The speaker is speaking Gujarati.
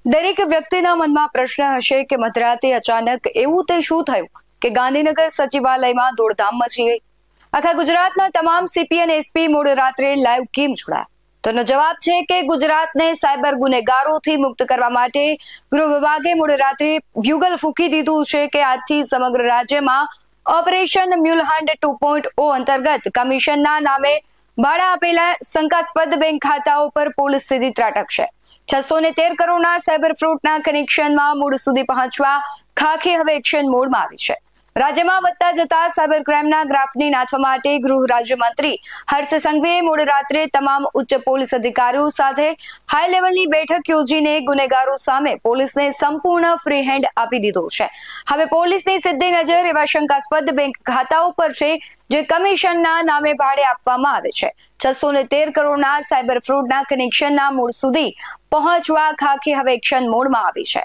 દરેક વ્યક્તિના મનમાં પ્રશ્ન હશે કે મધરાતે અચાનક એવું તે શું થયું કે ગાંધીનગર સચિવાલયમાં દોડધામ મચી ગઈ। આખા ગુજરાતના તમામ સીપી અને એસપી મોડી રાત્રે લાઈવ કેમ જોડાયા? તો જવાબ છે કે ગુજરાતને સાયબર ગુનેગારોથી મુક્ત કરવા માટે ગૃહ વિભાગે મોડી રાત્રે બ્યુગલ ફૂંકી દીધું છે કે આજથી સમગ્ર રાજ્યમાં ઓપરેશન મ્યુલહન્ટ 2.0 અંતર્ગત કમિશનના નામે ભાડા આપેલા શંકાસ્પદ બેંક ખાતાઓ પર પોલીસ સીધી ત્રાટકશે। 613 કરોડના સાયબર ફ્રોડના કનેક્શનમાં મૂળ સુધી પહોંચવા ખાખી હવે એક્શન મોડમાં આવી છે। રાજ્યમાં વધતા જતા સાયબર ક્રાઇમના ગ્રાફને નાથવા માટે ગૃહ રાજ્યમંત્રી હર્ષ સંઘવીએ મોડી રાત્રે તમામ ઉચ્ચ પોલીસ અધિકારીઓ સાથે હાઈ લેવલની બેઠક યોજીને ગુનેગારો સામે પોલીસને સંપૂર્ણ ફ્રી હેન્ડ આપી દીધો છે। હવે પોલીસની સીધી નજર એવા શંકાસ્પદ બેંક ખાતાઓ પર છે જે કમિશનના નામે ભાડે આપવામાં આવે છે। 613 કરોડના સાયબર ફ્રોડના કનેક્શનના મૂળ સુધી પહોંચવા ખાખી હવે એક્શન મોડમાં આવી છે।